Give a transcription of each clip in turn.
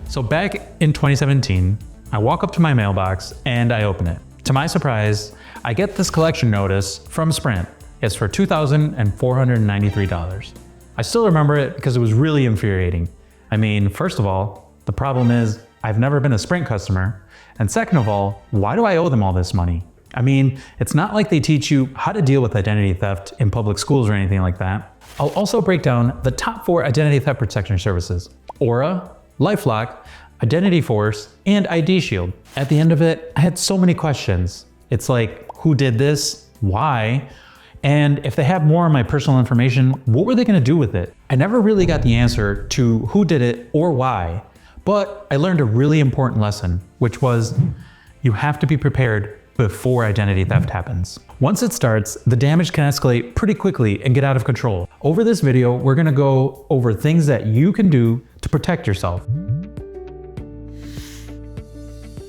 So back in 2017, I walk up to my mailbox and I open it. To my surprise, I get this collection notice from Sprint. It's for $2,493. I still remember it because it was really infuriating. I mean, first of all, the problem is I've never been a Sprint customer. And second of all, why do I owe them all this money? I mean, it's not like they teach you how to deal with identity theft in public schools or anything like that. I'll also break down the top 4 identity theft protection services: Aura, LifeLock, IdentityForce, and IDShield. At the end of it, I had so many questions. It's like, who did this? Why? And if they have more of my personal information, what were they going to do with it? I never really got the answer to who did it or why, but I learned a really important lesson, which was you have to be prepared before identity theft happens. Once it starts, the damage can escalate pretty quickly and get out of control. Over this video, we're going to go over things that you can do to protect yourself.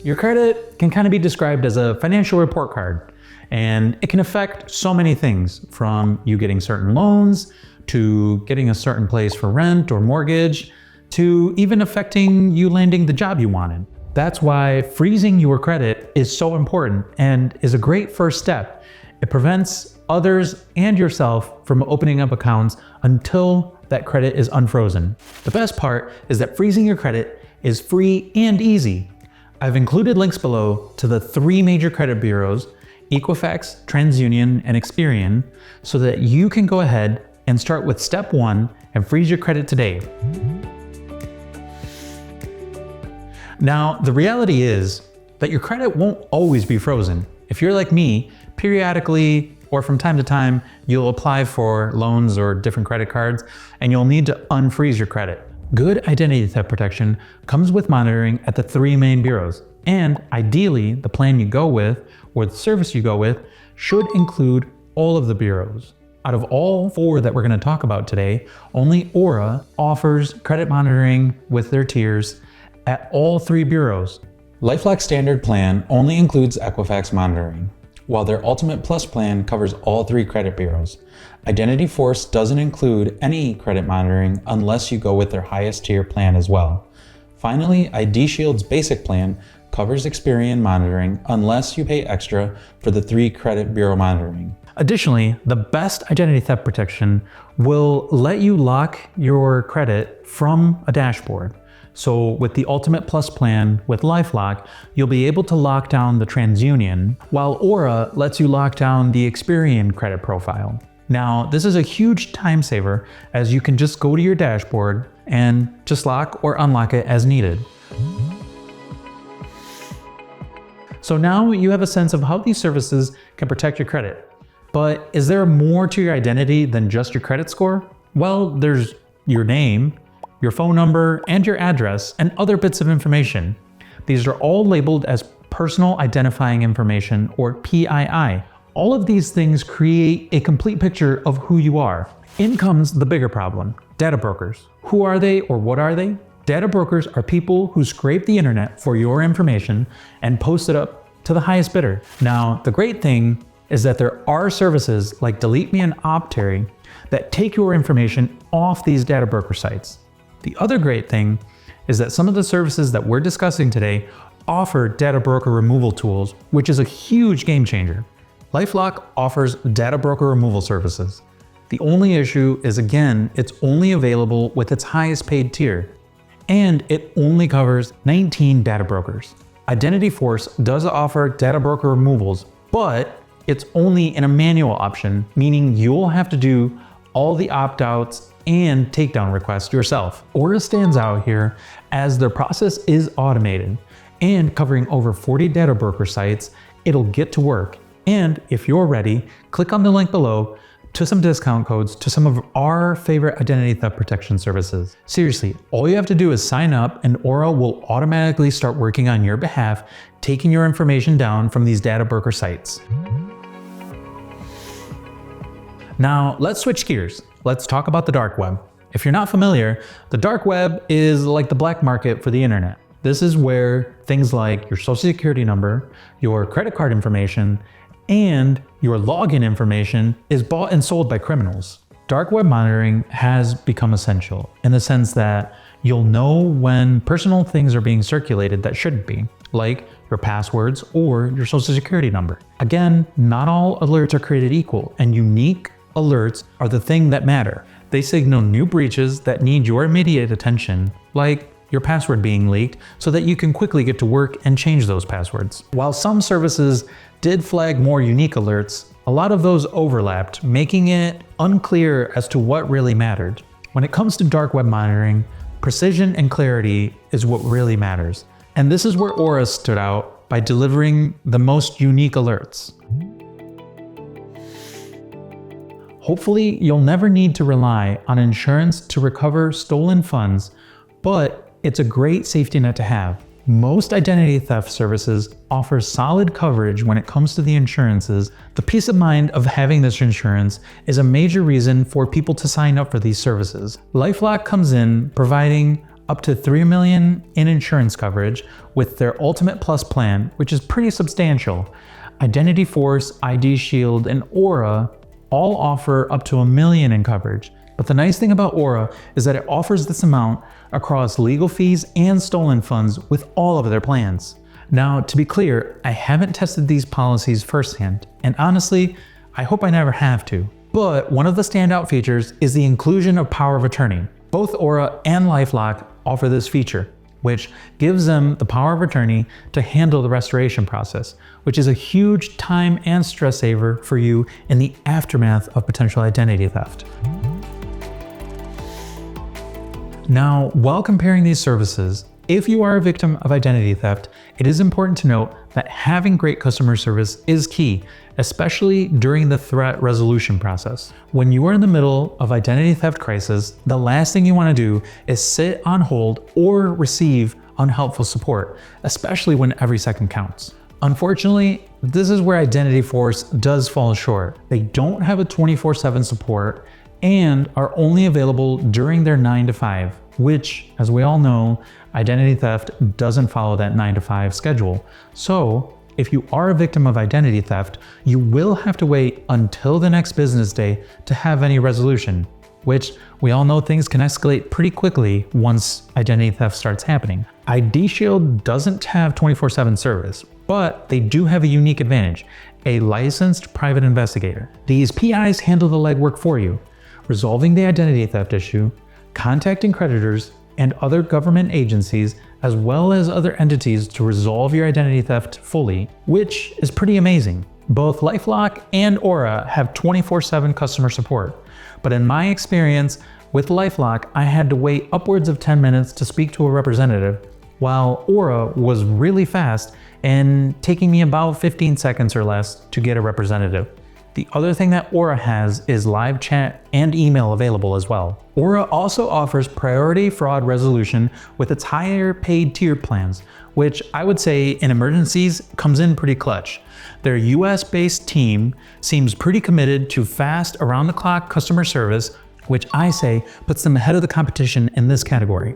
Your credit can kind of be described as a financial report card, and it can affect so many things, from you getting certain loans, to getting a certain place for rent or mortgage, to even affecting you landing the job you wanted. That's why freezing your credit is so important and is a great first step. It prevents others and yourself from opening up accounts until that credit is unfrozen. The best part is that freezing your credit is free and easy. I've included links below to the 3 major credit bureaus, Equifax, TransUnion, and Experian, so that you can go ahead and start with step 1 and freeze your credit today. Now, the reality is that your credit won't always be frozen. If you're like me, periodically or from time to time, you'll apply for loans or different credit cards, and you'll need to unfreeze your credit. Good identity theft protection comes with monitoring at the 3 main bureaus, and ideally, the plan you go with or the service you go with should include all of the bureaus. Out of all 4 that we're going to talk about today, only Aura offers credit monitoring with their tiers at all 3 bureaus. LifeLock's standard plan only includes Equifax monitoring, while their Ultimate Plus plan covers all 3 credit bureaus. IdentityForce doesn't include any credit monitoring unless you go with their highest tier plan as well. Finally, IDShield's basic plan covers Experian monitoring unless you pay extra for the 3 credit bureau monitoring. Additionally, the best identity theft protection will let you lock your credit from a dashboard. So with the Ultimate Plus plan with LifeLock, you'll be able to lock down the TransUnion, while Aura lets you lock down the Experian credit profile. Now, this is a huge time saver, as you can just go to your dashboard and just lock or unlock it as needed. So now you have a sense of how these services can protect your credit. But is there more to your identity than just your credit score? Well, there's your name, your phone number, and your address, and other bits of information. These are all labeled as personal identifying information, or PII. All of these things create a complete picture of who you are. In comes the bigger problem: data brokers. Who are they, or what are they? Data brokers are people who scrape the internet for your information and post it up to the highest bidder. Now, the great thing is that there are services like Delete Me and Optary that take your information off these data broker sites. The other great thing is that some of the services that we're discussing today offer data broker removal tools, which is a huge game changer. LifeLock offers data broker removal services. The only issue is, again, it's only available with its highest paid tier, and it only covers 19 data brokers. IdentityForce does offer data broker removals, but it's only in a manual option, meaning you'll have to do all the opt-outs and takedown requests yourself. Aura stands out here as their process is automated, and covering over 40 data broker sites, it'll get to work. And if you're ready, click on the link below to some discount codes to some of our favorite identity theft protection services. Seriously, all you have to do is sign up and Aura will automatically start working on your behalf, taking your information down from these data broker sites. Now, let's switch gears. Let's talk about the dark web. If you're not familiar, the dark web is like the black market for the internet. This is where things like your social security number, your credit card information, and your login information is bought and sold by criminals. Dark web monitoring has become essential in the sense that You'll know when personal things are being circulated that shouldn't be, like your passwords or your social security number. Again, not all alerts are created equal, and unique alerts are the thing that matter. They signal new breaches that need your immediate attention, like your password being leaked, so that you can quickly get to work and change those passwords. While some services did flag more unique alerts, a lot of those overlapped, making it unclear as to what really mattered. When it comes to dark web monitoring, precision and clarity is what really matters. And this is where Aura stood out by delivering the most unique alerts. Hopefully, you'll never need to rely on insurance to recover stolen funds, but it's a great safety net to have. Most identity theft services offer solid coverage when it comes to the insurances. The peace of mind of having this insurance is a major reason for people to sign up for these services. LifeLock comes in providing up to $3 million in insurance coverage with their Ultimate Plus plan, which is pretty substantial. IdentityForce, IDShield, and Aura all offer up to $1 million in coverage. But the nice thing about Aura is that it offers this amount across legal fees and stolen funds with all of their plans. Now, to be clear, I haven't tested these policies firsthand, and honestly, I hope I never have to. But one of the standout features is the inclusion of power of attorney. Both Aura and LifeLock offer this feature, which gives them the power of attorney to handle the restoration process, which is a huge time and stress saver for you in the aftermath of potential identity theft. Now, while comparing these services, if you are a victim of identity theft, it is important to note that having great customer service is key, especially during the threat resolution process. When you are in the middle of identity theft crisis, the last thing you want to do is sit on hold or receive unhelpful support, especially when every second counts. Unfortunately, this is where IdentityForce does fall short. They don't have a 24/7 support and are only available during their 9 to 5, which, as we all know, identity theft doesn't follow that 9 to 5 schedule. So if you are a victim of identity theft, you will have to wait until the next business day to have any resolution, which we all know things can escalate pretty quickly once identity theft starts happening. IDShield doesn't have 24/7 service, but they do have a unique advantage: a licensed private investigator. These PIs handle the legwork for you, resolving the identity theft issue, contacting creditors and other government agencies, as well as other entities to resolve your identity theft fully, which is pretty amazing. Both LifeLock and Aura have 24/7 customer support, but in my experience with LifeLock, I had to wait upwards of 10 minutes to speak to a representative, while Aura was really fast and taking me about 15 seconds or less to get a representative. The other thing that Aura has is live chat and email available as well. Aura also offers priority fraud resolution with its higher paid tier plans, which I would say in emergencies comes in pretty clutch. Their US-based team seems pretty committed to fast around-the-clock customer service, which I say puts them ahead of the competition in this category.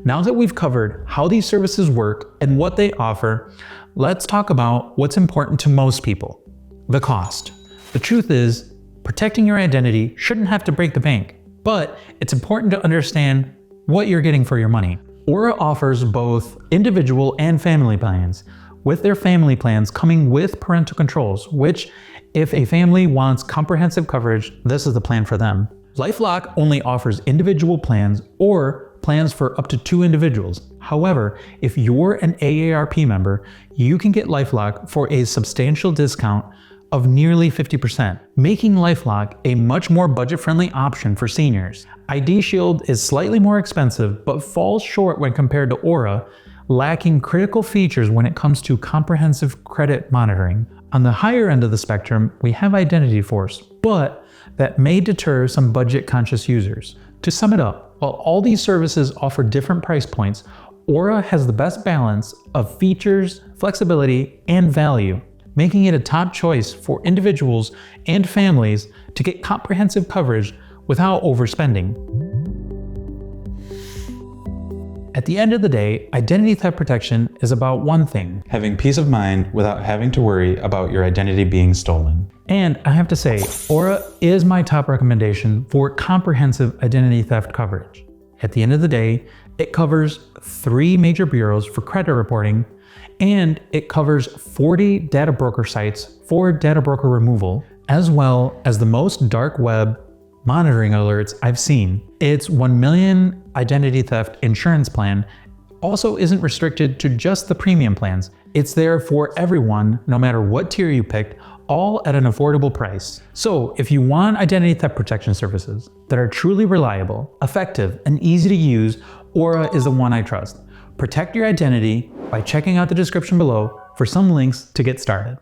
Now that we've covered how these services work and what they offer, let's talk about what's important to most people: the cost. The truth is, protecting your identity shouldn't have to break the bank, but it's important to understand what you're getting for your money. Aura offers both individual and family plans, with their family plans coming with parental controls, which, if a family wants comprehensive coverage, this is the plan for them. LifeLock only offers individual plans or plans for up to 2 individuals. However, if you're an AARP member, you can get LifeLock for a substantial discount of nearly 50%, making LifeLock a much more budget-friendly option for seniors. IDShield is slightly more expensive, but falls short when compared to Aura, lacking critical features when it comes to comprehensive credit monitoring. On the higher end of the spectrum, we have IdentityForce, but that may deter some budget-conscious users. To sum it up, while all these services offer different price points, Aura has the best balance of features, flexibility, and value, making it a top choice for individuals and families to get comprehensive coverage without overspending. At the end of the day, identity theft protection is about one thing: having peace of mind without having to worry about your identity being stolen. And I have to say, Aura is my top recommendation for comprehensive identity theft coverage. At the end of the day, it covers 3 major bureaus for credit reporting, and it covers 40 data broker sites for data broker removal, as well as the most dark web monitoring alerts I've seen. Its 1 million identity theft insurance plan also isn't restricted to just the premium plans. It's there for everyone, no matter what tier you picked, all at an affordable price. So if you want identity theft protection services that are truly reliable, effective, and easy to use, Aura is the one I trust. Protect your identity by checking out the description below for some links to get started.